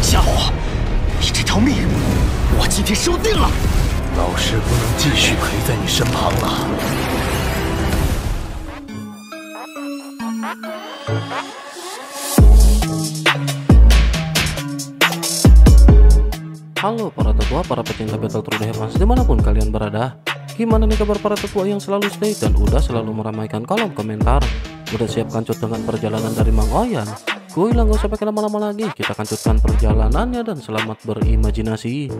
家伙，你这条命，我今天收定了。老师不能继续陪在你身旁了。Halo para tetua, para pecinta Battle True Heroes dimanapun kalian berada. Gimana nih kabar para tetua yang selalu stay dan udah selalu meramaikan kolom komentar? Udah siap kancut dengan perjalanan dari Mang Oyan? Gue bilang gak usah pakai lama-lama lagi, kita kancutkan perjalanannya dan selamat berimajinasi.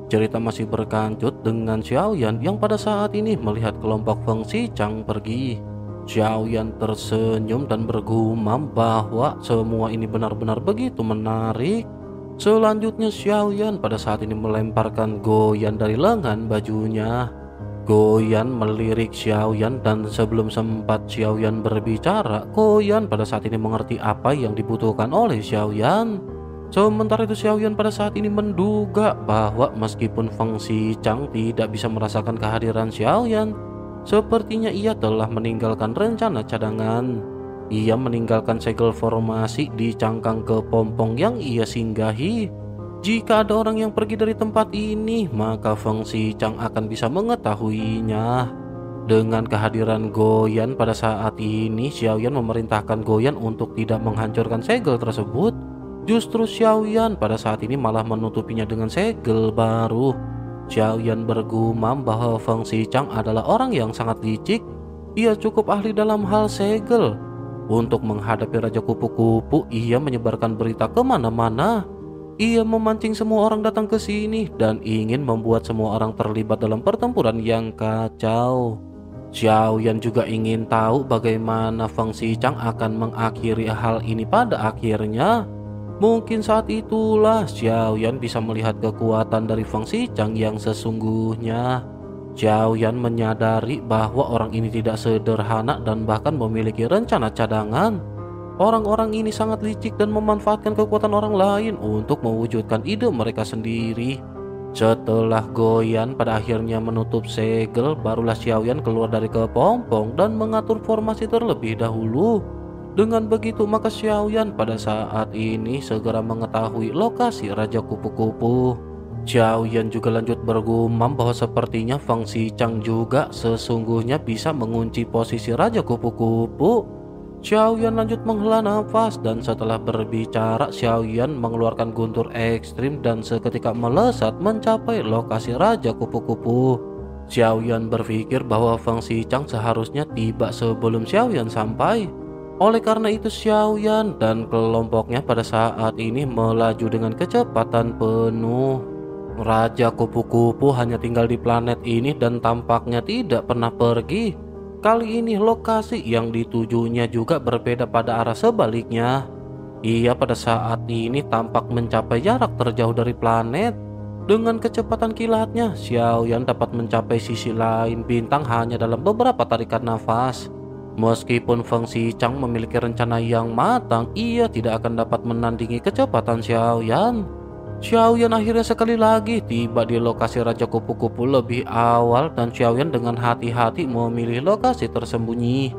Cerita masih berkancut dengan Xiaoyan yang pada saat ini melihat kelompok Feng Xichang pergi. Xiaoyan tersenyum dan bergumam bahwa semua ini benar-benar begitu menarik. Selanjutnya Xiaoyan pada saat ini melemparkan Goyan dari lengan bajunya. Goyan melirik Xiaoyan dan sebelum sempat Xiaoyan berbicara, Goyan pada saat ini mengerti apa yang dibutuhkan oleh Xiaoyan. Sementara itu Xiaoyan pada saat ini menduga bahwa meskipun Feng Xichang tidak bisa merasakan kehadiran Xiaoyan, sepertinya ia telah meninggalkan rencana cadangan. Ia meninggalkan segel formasi di cangkang kepompong yang ia singgahi. Jika ada orang yang pergi dari tempat ini, maka Feng Xichang akan bisa mengetahuinya. Dengan kehadiran Goyan pada saat ini, Xiaoyan memerintahkan Goyan untuk tidak menghancurkan segel tersebut. Justru Xiaoyan pada saat ini malah menutupinya dengan segel baru. Xiaoyan bergumam bahwa Feng Xichang adalah orang yang sangat licik. Ia cukup ahli dalam hal segel. Untuk menghadapi Raja Kupu-Kupu, ia menyebarkan berita kemana-mana. Ia memancing semua orang datang ke sini dan ingin membuat semua orang terlibat dalam pertempuran yang kacau. Xiaoyan juga ingin tahu bagaimana Feng Xichang akan mengakhiri hal ini pada akhirnya. Mungkin saat itulah Xiaoyan bisa melihat kekuatan dari Feng Xichang yang sesungguhnya. Xiaoyan menyadari bahwa orang ini tidak sederhana dan bahkan memiliki rencana cadangan. Orang-orang ini sangat licik dan memanfaatkan kekuatan orang lain untuk mewujudkan ide mereka sendiri. Setelah Goyan pada akhirnya menutup segel, barulah Xiaoyan keluar dari kepompong dan mengatur formasi terlebih dahulu. Dengan begitu maka Xiaoyan pada saat ini segera mengetahui lokasi Raja Kupu-Kupu. Xiaoyan juga lanjut bergumam bahwa sepertinya Feng Xichang juga sesungguhnya bisa mengunci posisi Raja Kupu-Kupu. Xiaoyan lanjut menghela nafas dan setelah berbicara Xiaoyan mengeluarkan guntur ekstrim dan seketika melesat mencapai lokasi Raja Kupu-Kupu. Xiaoyan berpikir bahwa Feng Xichang seharusnya tiba sebelum Xiaoyan sampai. Oleh karena itu Xiaoyan dan kelompoknya pada saat ini melaju dengan kecepatan penuh. Raja Kupu-Kupu hanya tinggal di planet ini dan tampaknya tidak pernah pergi. Kali ini lokasi yang ditujunya juga berbeda pada arah sebaliknya. Ia pada saat ini tampak mencapai jarak terjauh dari planet. Dengan kecepatan kilatnya, Xiaoyan dapat mencapai sisi lain bintang hanya dalam beberapa tarikan nafas. Meskipun Feng Xichang memiliki rencana yang matang, ia tidak akan dapat menandingi kecepatan Xiaoyan. Xiaoyan akhirnya sekali lagi tiba di lokasi Raja Kupu-Kupu lebih awal dan Xiaoyan dengan hati-hati memilih lokasi tersembunyi.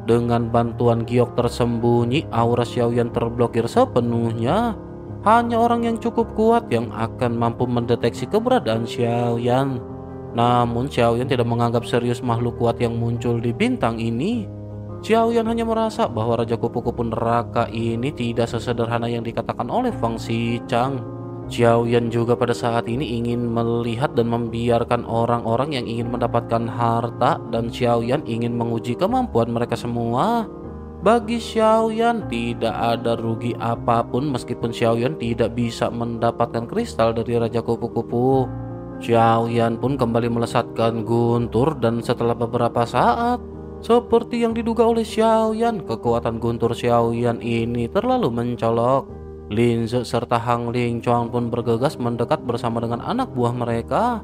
Dengan bantuan giok tersembunyi, aura Xiaoyan terblokir sepenuhnya. Hanya orang yang cukup kuat yang akan mampu mendeteksi keberadaan Xiaoyan. Namun Xiaoyan tidak menganggap serius makhluk kuat yang muncul di bintang ini. Xiaoyan hanya merasa bahwa Raja Kupu-Kupu neraka ini tidak sesederhana yang dikatakan oleh Feng Xichang. Xiaoyan juga pada saat ini ingin melihat dan membiarkan orang-orang yang ingin mendapatkan harta dan Xiaoyan ingin menguji kemampuan mereka semua. Bagi Xiaoyan tidak ada rugi apapun meskipun Xiaoyan tidak bisa mendapatkan kristal dari Raja Kupu-Kupu. Xiaoyan pun kembali melesatkan guntur dan setelah beberapa saat, seperti yang diduga oleh Xiaoyan, kekuatan guntur Xiaoyan ini terlalu mencolok. Linze serta Hang Lingchuang pun bergegas mendekat bersama dengan anak buah mereka.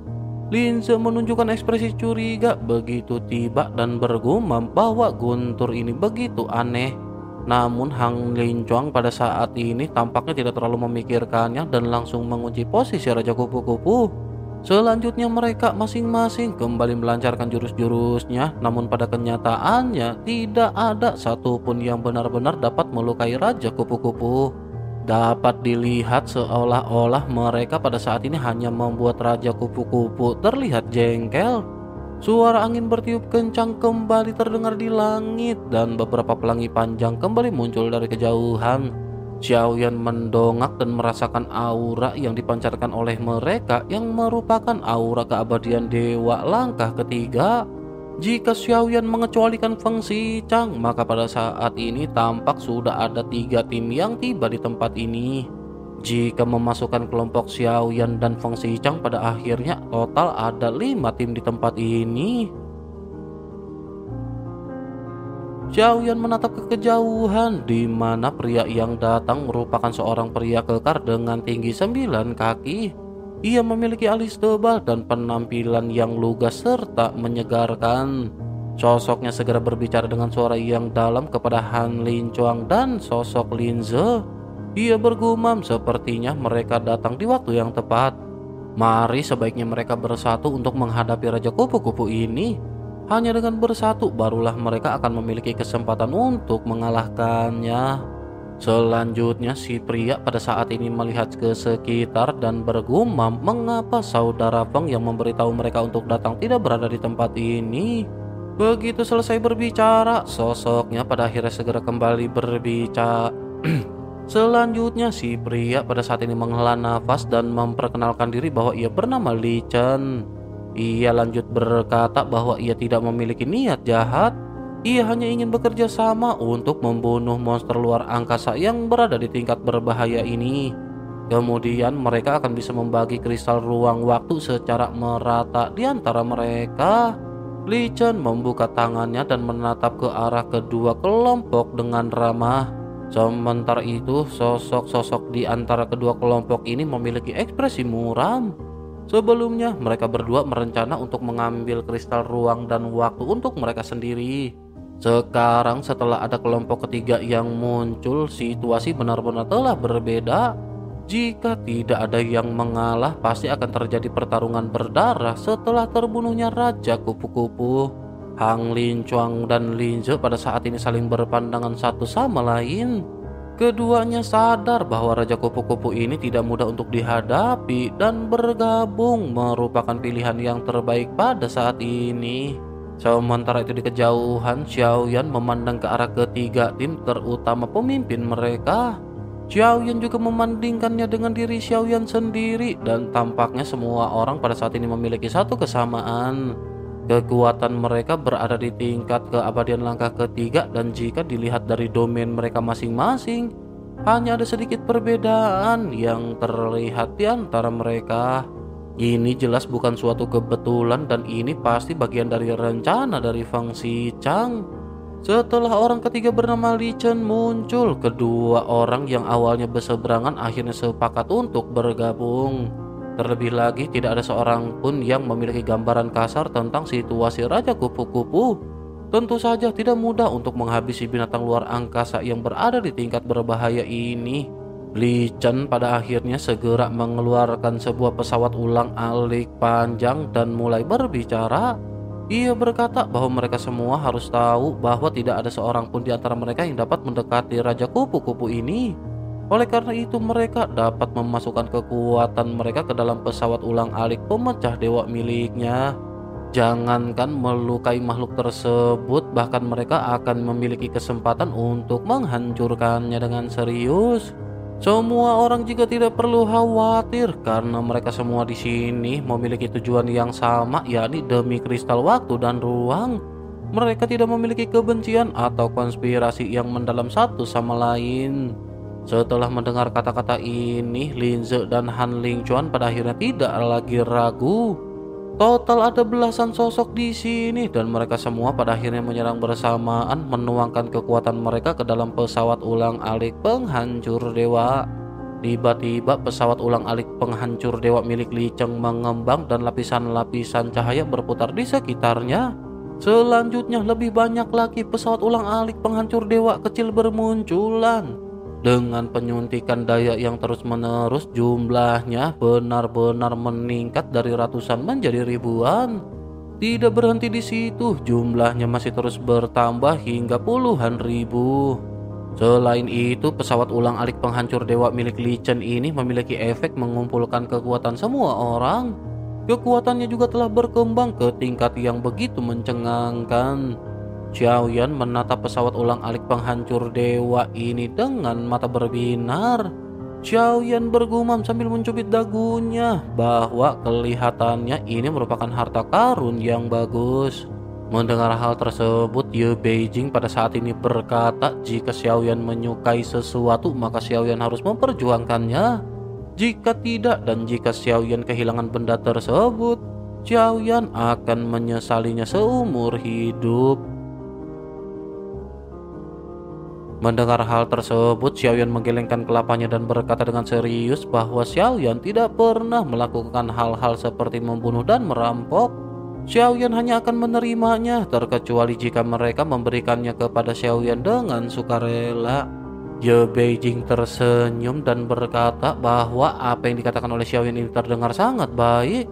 Linze menunjukkan ekspresi curiga begitu tiba dan bergumam bahwa guntur ini begitu aneh. Namun Hang Lingchuang pada saat ini tampaknya tidak terlalu memikirkannya dan langsung mengunci posisi Raja Kupu-Kupu. Selanjutnya mereka masing-masing kembali melancarkan jurus-jurusnya, namun pada kenyataannya tidak ada satupun yang benar-benar dapat melukai Raja Kupu-Kupu. Dapat dilihat seolah-olah mereka pada saat ini hanya membuat Raja Kupu-Kupu terlihat jengkel. Suara angin bertiup kencang kembali terdengar di langit dan beberapa pelangi panjang kembali muncul dari kejauhan. Xiaoyan mendongak dan merasakan aura yang dipancarkan oleh mereka yang merupakan aura keabadian dewa langkah ketiga. Jika Xiaoyan mengecualikan Feng Xichang, maka pada saat ini tampak sudah ada 3 tim yang tiba di tempat ini. Jika memasukkan kelompok Xiaoyan dan Feng Xichang, pada akhirnya total ada 5 tim di tempat ini. Xiaoyan menatap ke kejauhan, di mana pria yang datang merupakan seorang pria kekar dengan tinggi 9 kaki. Ia memiliki alis tebal dan penampilan yang lugas serta menyegarkan. Sosoknya segera berbicara dengan suara yang dalam kepada Han Linchuang dan sosok Linze. Ia bergumam sepertinya mereka datang di waktu yang tepat. Mari sebaiknya mereka bersatu untuk menghadapi Raja Kupu-Kupu ini. Hanya dengan bersatu barulah mereka akan memiliki kesempatan untuk mengalahkannya. Selanjutnya si pria pada saat ini melihat ke sekitar dan bergumam mengapa saudara Feng yang memberitahu mereka untuk datang tidak berada di tempat ini. Begitu selesai berbicara, sosoknya pada akhirnya segera kembali berbicara. Selanjutnya si pria pada saat ini menghela nafas dan memperkenalkan diri bahwa ia bernama Li Chen. Ia lanjut berkata bahwa ia tidak memiliki niat jahat. Ia hanya ingin bekerja sama untuk membunuh monster luar angkasa yang berada di tingkat berbahaya ini. Kemudian mereka akan bisa membagi kristal ruang waktu secara merata di antara mereka. Li Chen membuka tangannya dan menatap ke arah kedua kelompok dengan ramah. Sementara itu, sosok-sosok di antara kedua kelompok ini memiliki ekspresi muram. Sebelumnya, mereka berdua merencana untuk mengambil kristal ruang dan waktu untuk mereka sendiri. Sekarang setelah ada kelompok ketiga yang muncul, situasi benar-benar telah berbeda. Jika tidak ada yang mengalah, pasti akan terjadi pertarungan berdarah setelah terbunuhnya Raja Kupu-Kupu. Han Linchuang dan Linze pada saat ini saling berpandangan satu sama lain. Keduanya sadar bahwa Raja Kupu-Kupu ini tidak mudah untuk dihadapi dan bergabung merupakan pilihan yang terbaik pada saat ini. Sementara itu di kejauhan, Xiaoyan memandang ke arah ketiga tim terutama pemimpin mereka. Xiaoyan juga membandingkannya dengan diri Xiaoyan sendiri dan tampaknya semua orang pada saat ini memiliki satu kesamaan. Kekuatan mereka berada di tingkat keabadian langkah ketiga dan jika dilihat dari domain mereka masing-masing, hanya ada sedikit perbedaan yang terlihat di antara mereka. Ini jelas bukan suatu kebetulan dan ini pasti bagian dari rencana dari Feng Xichang. Setelah orang ketiga bernama Li Chen muncul, kedua orang yang awalnya berseberangan akhirnya sepakat untuk bergabung. Terlebih lagi tidak ada seorang pun yang memiliki gambaran kasar tentang situasi Raja Kupu-Kupu. Tentu saja tidak mudah untuk menghabisi binatang luar angkasa yang berada di tingkat berbahaya ini. Li Chen pada akhirnya segera mengeluarkan sebuah pesawat ulang-alik panjang dan mulai berbicara. Ia berkata bahwa mereka semua harus tahu bahwa tidak ada seorang pun di antara mereka yang dapat mendekati Raja Kupu-Kupu ini. Oleh karena itu mereka dapat memasukkan kekuatan mereka ke dalam pesawat ulang-alik pemecah dewa miliknya. Jangankan melukai makhluk tersebut, bahkan mereka akan memiliki kesempatan untuk menghancurkannya dengan serius. Semua orang juga tidak perlu khawatir karena mereka semua di sini memiliki tujuan yang sama, yakni demi kristal waktu dan ruang. Mereka tidak memiliki kebencian atau konspirasi yang mendalam satu sama lain. Setelah mendengar kata-kata ini, Linze dan Han Linchuan pada akhirnya tidak lagi ragu. Total ada belasan sosok di sini dan mereka semua pada akhirnya menyerang bersamaan, menuangkan kekuatan mereka ke dalam pesawat ulang-alik penghancur dewa. Tiba-tiba pesawat ulang-alik penghancur dewa milik Li Chen mengembang dan lapisan-lapisan cahaya berputar di sekitarnya. Selanjutnya lebih banyak lagi pesawat ulang-alik penghancur dewa kecil bermunculan. Dengan penyuntikan daya yang terus-menerus, jumlahnya benar-benar meningkat dari ratusan menjadi ribuan. Tidak berhenti di situ, jumlahnya masih terus bertambah hingga puluhan ribu. Selain itu, pesawat ulang-alik penghancur dewa milik Li Chen ini memiliki efek mengumpulkan kekuatan semua orang. Kekuatannya juga telah berkembang ke tingkat yang begitu mencengangkan. Xiaoyan menatap pesawat ulang-alik penghancur dewa ini dengan mata berbinar. Xiaoyan bergumam sambil mencubit dagunya bahwa kelihatannya ini merupakan harta karun yang bagus. Mendengar hal tersebut, Ye Beijing pada saat ini berkata jika Xiaoyan menyukai sesuatu maka Xiaoyan harus memperjuangkannya. Jika tidak dan jika Xiaoyan kehilangan benda tersebut, Xiaoyan akan menyesalinya seumur hidup. Mendengar hal tersebut, Xiaoyan menggelengkan kelapanya dan berkata dengan serius bahwa Xiaoyan tidak pernah melakukan hal-hal seperti membunuh dan merampok. Xiaoyan hanya akan menerimanya terkecuali jika mereka memberikannya kepada Xiaoyan dengan sukarela. Ye Beijing tersenyum dan berkata bahwa apa yang dikatakan oleh Xiaoyan ini terdengar sangat baik.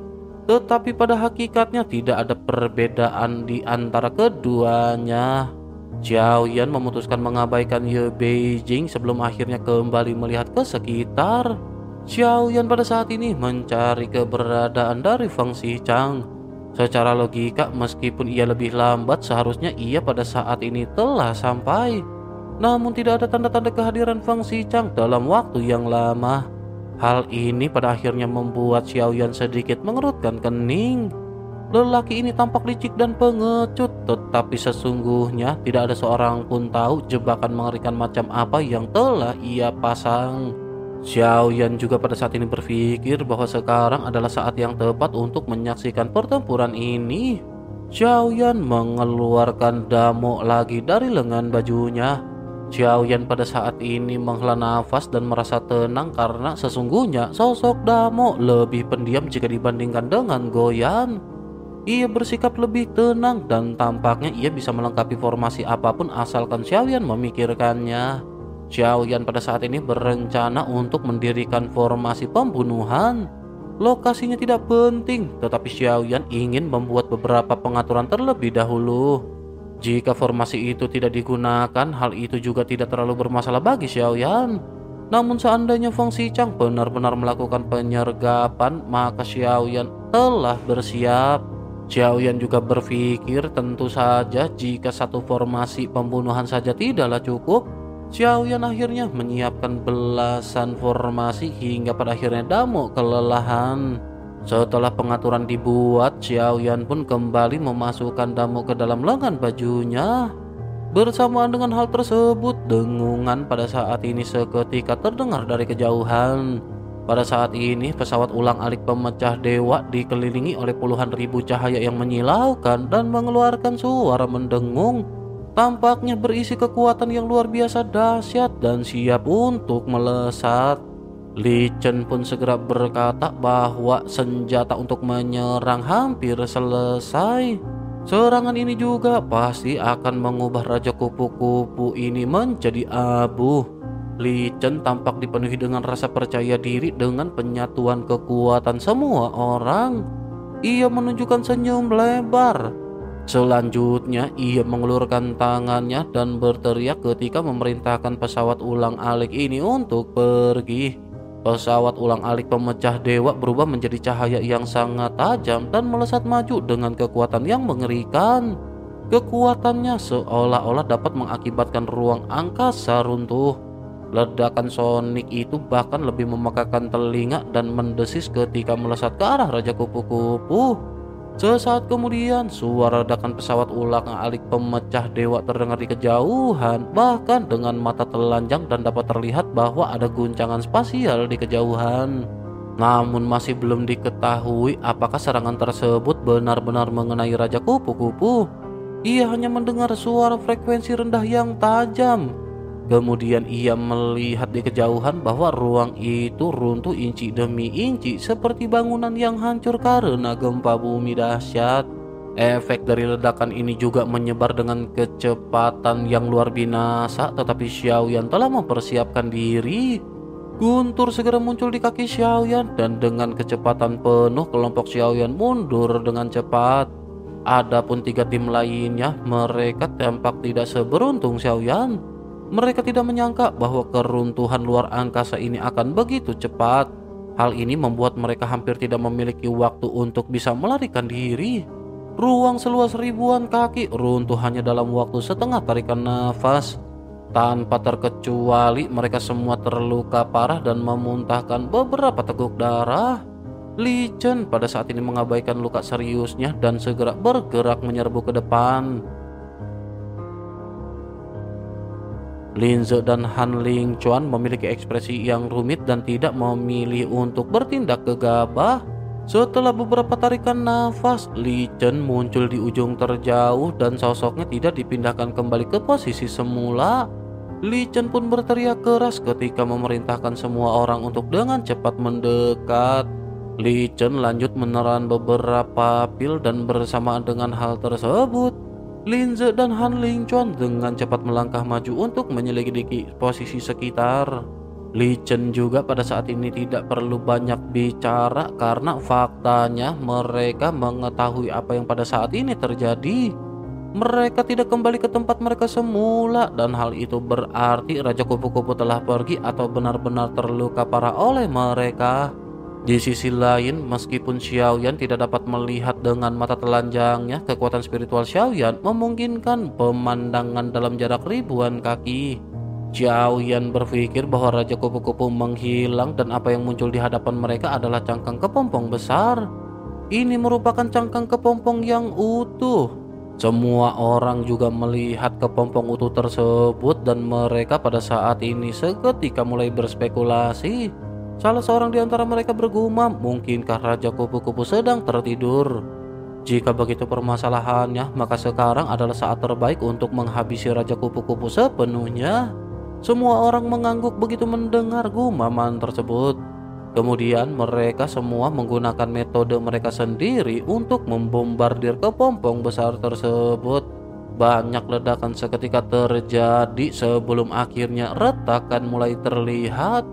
Tetapi pada hakikatnya tidak ada perbedaan di antara keduanya. Xiaoyan memutuskan mengabaikan Ye Beijing sebelum akhirnya kembali melihat ke sekitar. Xiaoyan pada saat ini mencari keberadaan dari Feng Xichang. Secara logika, meskipun ia lebih lambat, seharusnya ia pada saat ini telah sampai. Namun tidak ada tanda-tanda kehadiran Feng Xichang dalam waktu yang lama. Hal ini pada akhirnya membuat Xiaoyan sedikit mengerutkan kening. Lelaki ini tampak licik dan pengecut, tetapi sesungguhnya tidak ada seorang pun tahu jebakan mengerikan macam apa yang telah ia pasang. Xiaoyan juga pada saat ini berpikir bahwa sekarang adalah saat yang tepat untuk menyaksikan pertempuran ini. Xiaoyan mengeluarkan damo lagi dari lengan bajunya. Xiaoyan pada saat ini menghela nafas dan merasa tenang karena sesungguhnya sosok damo lebih pendiam jika dibandingkan dengan Goyan. Ia bersikap lebih tenang dan tampaknya ia bisa melengkapi formasi apapun asalkan Xiaoyan memikirkannya. Xiaoyan pada saat ini berencana untuk mendirikan formasi pembunuhan. Lokasinya tidak penting, tetapi Xiaoyan ingin membuat beberapa pengaturan terlebih dahulu. Jika formasi itu tidak digunakan, hal itu juga tidak terlalu bermasalah bagi Xiaoyan. Namun seandainya Feng Xichang benar-benar melakukan penyergapan, maka Xiaoyan telah bersiap. Xiaoyan juga berpikir tentu saja jika satu formasi pembunuhan saja tidaklah cukup. Xiaoyan akhirnya menyiapkan belasan formasi hingga pada akhirnya damo kelelahan. Setelah pengaturan dibuat, Xiaoyan pun kembali memasukkan damo ke dalam lengan bajunya. Bersamaan dengan hal tersebut, dengungan pada saat ini seketika terdengar dari kejauhan. Pada saat ini, pesawat ulang-alik pemecah dewa dikelilingi oleh puluhan ribu cahaya yang menyilaukan dan mengeluarkan suara mendengung. Tampaknya berisi kekuatan yang luar biasa dahsyat dan siap untuk melesat. Li Chen pun segera berkata bahwa senjata untuk menyerang hampir selesai. Serangan ini juga pasti akan mengubah Raja Kupu-Kupu ini menjadi abu. Li Chen tampak dipenuhi dengan rasa percaya diri dengan penyatuan kekuatan semua orang. Ia menunjukkan senyum lebar. Selanjutnya, ia mengulurkan tangannya dan berteriak ketika memerintahkan pesawat ulang-alik ini untuk pergi. Pesawat ulang-alik pemecah dewa berubah menjadi cahaya yang sangat tajam dan melesat maju dengan kekuatan yang mengerikan. Kekuatannya seolah-olah dapat mengakibatkan ruang angkasa runtuh. Ledakan sonik itu bahkan lebih memekakan telinga dan mendesis ketika melesat ke arah Raja Kupu-Kupu. Sesaat kemudian, suara ledakan pesawat ulang-alik pemecah dewa terdengar di kejauhan, bahkan dengan mata telanjang dan dapat terlihat bahwa ada guncangan spasial di kejauhan. Namun masih belum diketahui apakah serangan tersebut benar-benar mengenai Raja Kupu-Kupu. Ia hanya mendengar suara frekuensi rendah yang tajam. Kemudian ia melihat di kejauhan bahwa ruang itu runtuh inci demi inci seperti bangunan yang hancur karena gempa bumi dahsyat. Efek dari ledakan ini juga menyebar dengan kecepatan yang luar binasa, tetapi Xiaoyan telah mempersiapkan diri. Guntur segera muncul di kaki Xiaoyan dan dengan kecepatan penuh kelompok Xiaoyan mundur dengan cepat. Adapun 3 tim lainnya, mereka tampak tidak seberuntung Xiaoyan. Mereka tidak menyangka bahwa keruntuhan luar angkasa ini akan begitu cepat. Hal ini membuat mereka hampir tidak memiliki waktu untuk bisa melarikan diri. Ruang seluas ribuan kaki runtuh hanya dalam waktu setengah tarikan nafas. Tanpa terkecuali mereka semua terluka parah dan memuntahkan beberapa teguk darah. Li Chen pada saat ini mengabaikan luka seriusnya dan segera bergerak menyerbu ke depan. Lin Ze dan Han Ling Chuan memiliki ekspresi yang rumit dan tidak memilih untuk bertindak gegabah. Setelah beberapa tarikan nafas, Li Chen muncul di ujung terjauh dan sosoknya tidak dipindahkan kembali ke posisi semula. Li Chen pun berteriak keras ketika memerintahkan semua orang untuk dengan cepat mendekat. Li Chen lanjut menelan beberapa pil dan bersamaan dengan hal tersebut, Lin Ze dan Han Ling Chuan dengan cepat melangkah maju untuk menyelidiki posisi sekitar. Li Chen juga pada saat ini tidak perlu banyak bicara karena faktanya mereka mengetahui apa yang pada saat ini terjadi. Mereka tidak kembali ke tempat mereka semula dan hal itu berarti Raja Kupu-Kupu telah pergi atau benar-benar terluka parah oleh mereka. Di sisi lain, meskipun Xiaoyan tidak dapat melihat dengan mata telanjangnya, kekuatan spiritual Xiaoyan memungkinkan pemandangan dalam jarak ribuan kaki. Xiaoyan berpikir bahwa Raja Kupu-Kupu menghilang dan apa yang muncul di hadapan mereka adalah cangkang kepompong besar. Ini merupakan cangkang kepompong yang utuh. Semua orang juga melihat kepompong utuh tersebut dan mereka pada saat ini seketika mulai berspekulasi. Salah seorang di antara mereka bergumam, mungkinkah Raja Kupu-Kupu sedang tertidur? Jika begitu permasalahannya, maka sekarang adalah saat terbaik untuk menghabisi Raja Kupu-Kupu sepenuhnya. Semua orang mengangguk begitu mendengar gumaman tersebut. Kemudian mereka semua menggunakan metode mereka sendiri untuk membombardir kepompong besar tersebut. Banyak ledakan seketika terjadi sebelum akhirnya retakan mulai terlihat.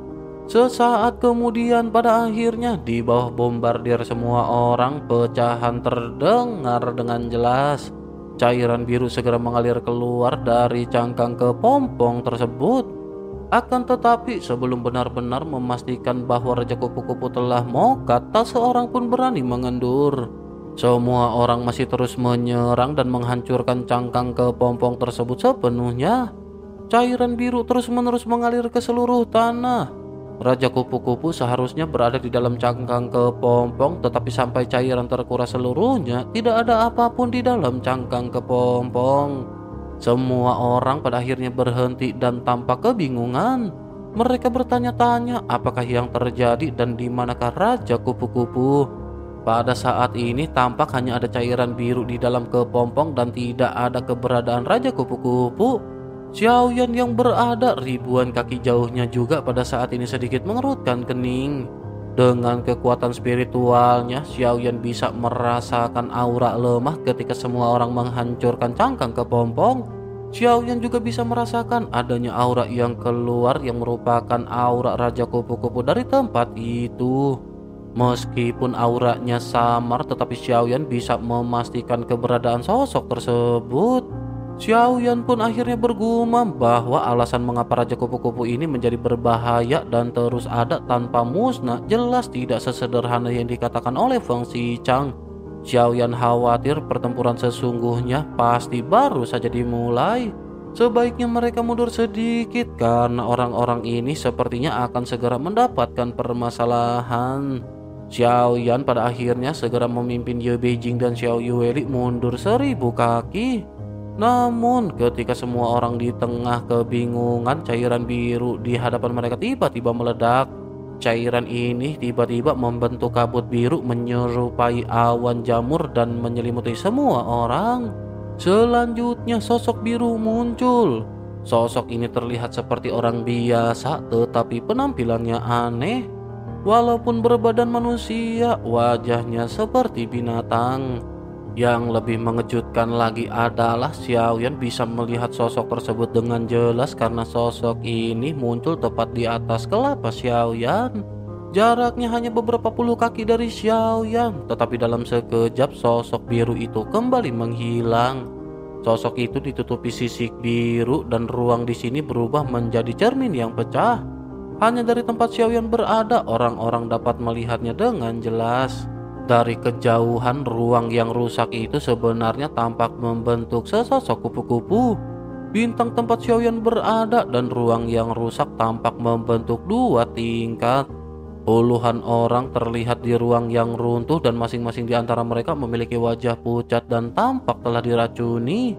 Sesaat kemudian pada akhirnya di bawah bombardir semua orang, pecahan terdengar dengan jelas. Cairan biru segera mengalir keluar dari cangkang kepompong tersebut. Akan tetapi sebelum benar-benar memastikan bahwa Raja Kupu-Kupu telah mokat, tak seorang pun berani mengendur. Semua orang masih terus menyerang dan menghancurkan cangkang kepompong tersebut sepenuhnya. Cairan biru terus-menerus mengalir ke seluruh tanah. Raja Kupu-Kupu seharusnya berada di dalam cangkang kepompong, tetapi sampai cairan terkuras seluruhnya, tidak ada apapun di dalam cangkang kepompong. Semua orang pada akhirnya berhenti dan tampak kebingungan. Mereka bertanya-tanya apakah yang terjadi dan di manakah Raja Kupu-Kupu. Pada saat ini tampak hanya ada cairan biru di dalam kepompong dan tidak ada keberadaan Raja Kupu-Kupu. Xiaoyan yang berada ribuan kaki jauhnya juga pada saat ini sedikit mengerutkan kening. Dengan kekuatan spiritualnya, Xiaoyan bisa merasakan aura lemah ketika semua orang menghancurkan cangkang kepompong. Xiaoyan juga bisa merasakan adanya aura yang keluar yang merupakan aura Raja Kupu-Kupu dari tempat itu. Meskipun auranya samar, tetapi Xiaoyan bisa memastikan keberadaan sosok tersebut. Xiaoyan pun akhirnya bergumam bahwa alasan mengapa Raja Kupu-Kupu ini menjadi berbahaya dan terus ada tanpa musnah jelas tidak sesederhana yang dikatakan oleh Feng Xichang. Xiaoyan khawatir pertempuran sesungguhnya pasti baru saja dimulai. Sebaiknya mereka mundur sedikit karena orang-orang ini sepertinya akan segera mendapatkan permasalahan. Xiaoyan pada akhirnya segera memimpin Ye Beijing dan Xiao Yueli mundur 1000 kaki. Namun ketika semua orang di tengah kebingungan, cairan biru di hadapan mereka tiba-tiba meledak. Cairan ini tiba-tiba membentuk kabut biru menyerupai awan jamur dan menyelimuti semua orang. Selanjutnya sosok biru muncul. Sosok ini terlihat seperti orang biasa, tetapi penampilannya aneh. Walaupun berbadan manusia, wajahnya seperti binatang. Yang lebih mengejutkan lagi adalah Xiaoyan bisa melihat sosok tersebut dengan jelas karena sosok ini muncul tepat di atas kelapa Xiaoyan. Jaraknya hanya beberapa puluh kaki dari Xiaoyan, tetapi dalam sekejap sosok biru itu kembali menghilang. Sosok itu ditutupi sisik biru dan ruang di sini berubah menjadi cermin yang pecah. Hanya dari tempat Xiaoyan berada, orang-orang dapat melihatnya dengan jelas. Dari kejauhan, ruang yang rusak itu sebenarnya tampak membentuk sesosok kupu-kupu. Bintang tempat Xiaoyan berada dan ruang yang rusak tampak membentuk dua tingkat. Puluhan orang terlihat di ruang yang runtuh dan masing-masing di antara mereka memiliki wajah pucat dan tampak telah diracuni.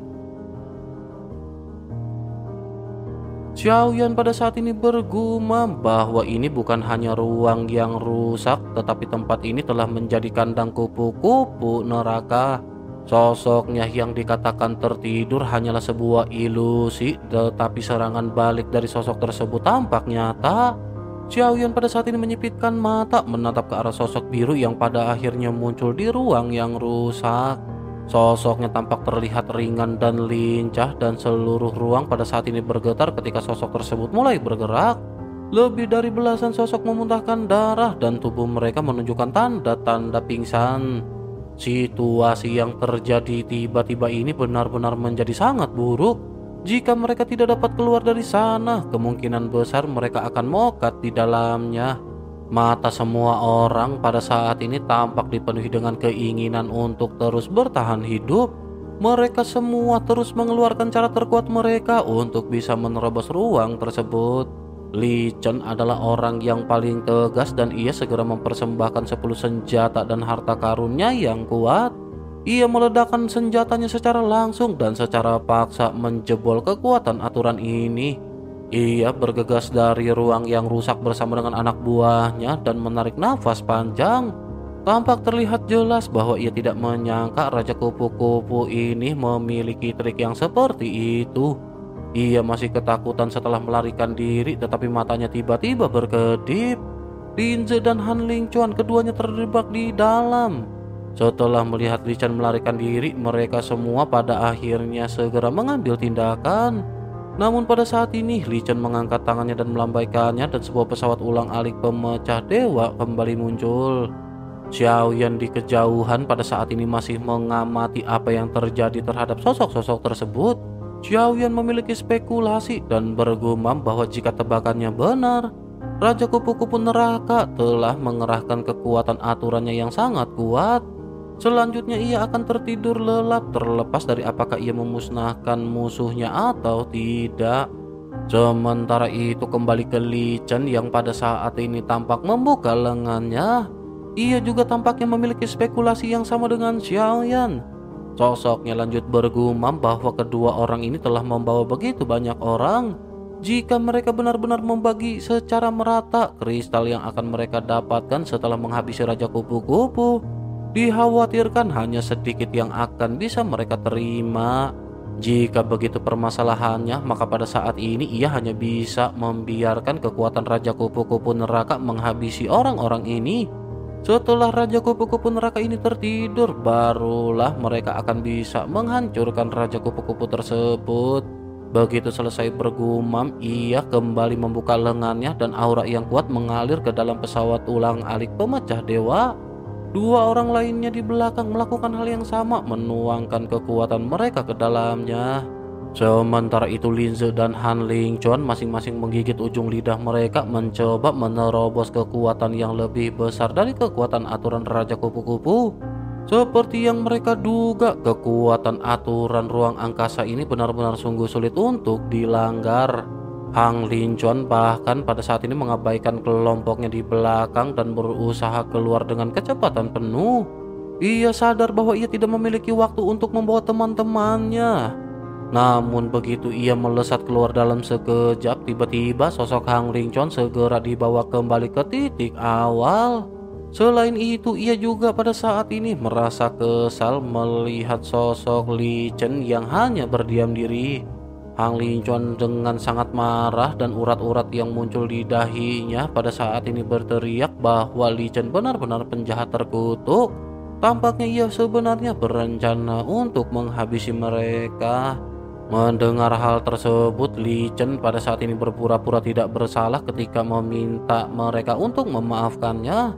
Xiaoyan pada saat ini bergumam bahwa ini bukan hanya ruang yang rusak, tetapi tempat ini telah menjadi kandang kupu-kupu neraka. Sosoknya yang dikatakan tertidur hanyalah sebuah ilusi, tetapi serangan balik dari sosok tersebut tampak nyata. Xiaoyan pada saat ini menyipitkan mata menatap ke arah sosok biru yang pada akhirnya muncul di ruang yang rusak. Sosoknya tampak terlihat ringan dan lincah dan seluruh ruang pada saat ini bergetar ketika sosok tersebut mulai bergerak. Lebih dari belasan sosok memuntahkan darah dan tubuh mereka menunjukkan tanda-tanda pingsan. Situasi yang terjadi tiba-tiba ini benar-benar menjadi sangat buruk. Jika mereka tidak dapat keluar dari sana, kemungkinan besar mereka akan mokat di dalamnya. Mata semua orang pada saat ini tampak dipenuhi dengan keinginan untuk terus bertahan hidup. Mereka semua terus mengeluarkan cara terkuat mereka untuk bisa menerobos ruang tersebut. Li Chen adalah orang yang paling tegas dan ia segera mempersembahkan 10 senjata dan harta karunnya yang kuat. Ia meledakkan senjatanya secara langsung dan secara paksa menjebol kekuatan aturan ini. Ia bergegas dari ruang yang rusak bersama dengan anak buahnya dan menarik nafas panjang. Tampak terlihat jelas bahwa ia tidak menyangka Raja Kupu-Kupu ini memiliki trik yang seperti itu. Ia masih ketakutan setelah melarikan diri, tetapi matanya tiba-tiba berkedip. Linze dan Han Lingchuan keduanya terjebak di dalam. Setelah melihat Li Chen melarikan diri, mereka semua pada akhirnya segera mengambil tindakan. Namun pada saat ini Li Chen mengangkat tangannya dan melambaikannya dan sebuah pesawat ulang-alik pemecah dewa kembali muncul. Xiaoyan di kejauhan pada saat ini masih mengamati apa yang terjadi terhadap sosok-sosok tersebut. Xiaoyan memiliki spekulasi dan bergumam bahwa jika tebakannya benar, Raja Kupu-Kupu Neraka telah mengerahkan kekuatan aturannya yang sangat kuat. Selanjutnya ia akan tertidur lelap terlepas dari apakah ia memusnahkan musuhnya atau tidak. Sementara itu kembali ke Li Chen yang pada saat ini tampak membuka lengannya. Ia juga tampaknya memiliki spekulasi yang sama dengan Xiaoyan. Sosoknya lanjut bergumam bahwa kedua orang ini telah membawa begitu banyak orang. Jika mereka benar-benar membagi secara merata kristal yang akan mereka dapatkan setelah menghabisi Raja Kupu-Kupu, dikhawatirkan hanya sedikit yang akan bisa mereka terima. Jika begitu permasalahannya, maka pada saat ini ia hanya bisa membiarkan kekuatan Raja Kupu-Kupu Neraka menghabisi orang-orang ini. Setelah Raja Kupu-Kupu Neraka ini tertidur, barulah mereka akan bisa menghancurkan Raja Kupu-Kupu tersebut. Begitu selesai bergumam, ia kembali membuka lengannya dan aura yang kuat mengalir ke dalam pesawat ulang-alik pemecah dewa. Dua orang lainnya di belakang melakukan hal yang sama, menuangkan kekuatan mereka ke dalamnya. Sementara itu Linze dan Han Lingchuan masing-masing menggigit ujung lidah mereka mencoba menerobos kekuatan yang lebih besar dari kekuatan aturan Raja Kupu-Kupu. Seperti yang mereka duga, kekuatan aturan ruang angkasa ini benar-benar sungguh sulit untuk dilanggar. Han Lingchuan bahkan pada saat ini mengabaikan kelompoknya di belakang dan berusaha keluar dengan kecepatan penuh. Ia sadar bahwa ia tidak memiliki waktu untuk membawa teman-temannya. Namun begitu ia melesat keluar dalam sekejap, tiba-tiba sosok Han Lingchuan segera dibawa kembali ke titik awal. Selain itu, ia juga pada saat ini merasa kesal melihat sosok Li Chen yang hanya berdiam diri. Han Lingchuan dengan sangat marah dan urat-urat yang muncul di dahinya pada saat ini berteriak bahwa Li Chen benar-benar penjahat terkutuk. Tampaknya ia sebenarnya berencana untuk menghabisi mereka. Mendengar hal tersebut, Li Chen pada saat ini berpura-pura tidak bersalah ketika meminta mereka untuk memaafkannya.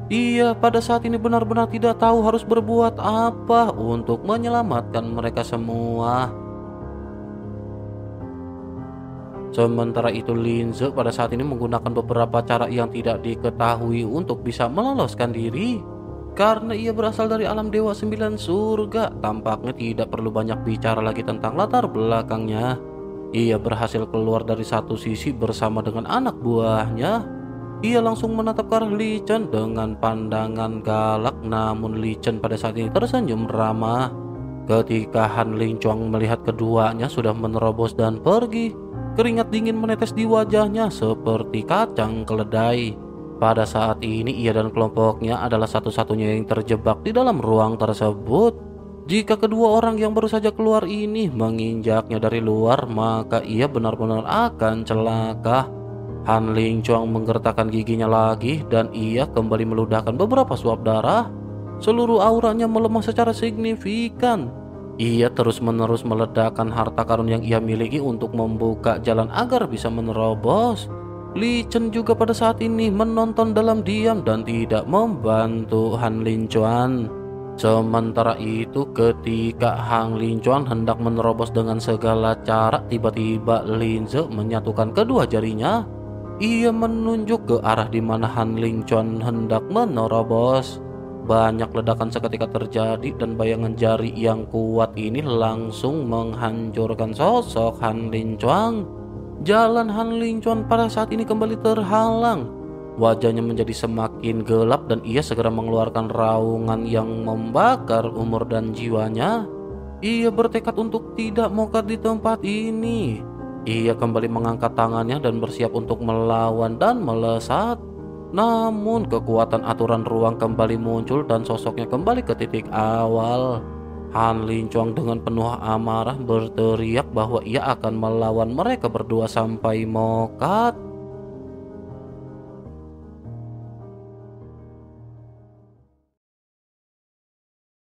Ia pada saat ini benar-benar tidak tahu harus berbuat apa untuk menyelamatkan mereka semua. Sementara itu Linze pada saat ini menggunakan beberapa cara yang tidak diketahui untuk bisa meloloskan diri. Karena ia berasal dari alam Dewa 9 Surga, tampaknya tidak perlu banyak bicara lagi tentang latar belakangnya. Ia berhasil keluar dari satu sisi bersama dengan anak buahnya. Ia langsung menatap ke arah Li Chen dengan pandangan galak, namun Li Chen pada saat ini tersenyum ramah. Ketika Han Lingchuang melihat keduanya sudah menerobos dan pergi, keringat dingin menetes di wajahnya seperti kacang keledai. Pada saat ini ia dan kelompoknya adalah satu-satunya yang terjebak di dalam ruang tersebut. Jika kedua orang yang baru saja keluar ini menginjaknya dari luar, maka ia benar-benar akan celaka. Han Lingchuang menggertakkan giginya lagi dan ia kembali meludahkan beberapa suap darah. Seluruh auranya melemah secara signifikan. Ia terus-menerus meledakkan harta karun yang ia miliki untuk membuka jalan agar bisa menerobos. Li Chen juga pada saat ini menonton dalam diam dan tidak membantu Han Lingchuan. Sementara itu ketika Han Lingchuan hendak menerobos dengan segala cara, tiba-tiba Linze menyatukan kedua jarinya. Ia menunjuk ke arah di mana Han Lingchuan hendak menerobos. Banyak ledakan seketika terjadi dan bayangan jari yang kuat ini langsung menghancurkan sosok Han Lingchuan. Jalan Han Lingchuan pada saat ini kembali terhalang. Wajahnya menjadi semakin gelap dan ia segera mengeluarkan raungan yang membakar umur dan jiwanya. Ia bertekad untuk tidak mokad di tempat ini. Ia kembali mengangkat tangannya dan bersiap untuk melawan dan melesat. Namun kekuatan aturan ruang kembali muncul dan sosoknya kembali ke titik awal. Han Lingchuang dengan penuh amarah berteriak bahwa ia akan melawan mereka berdua sampai mokad.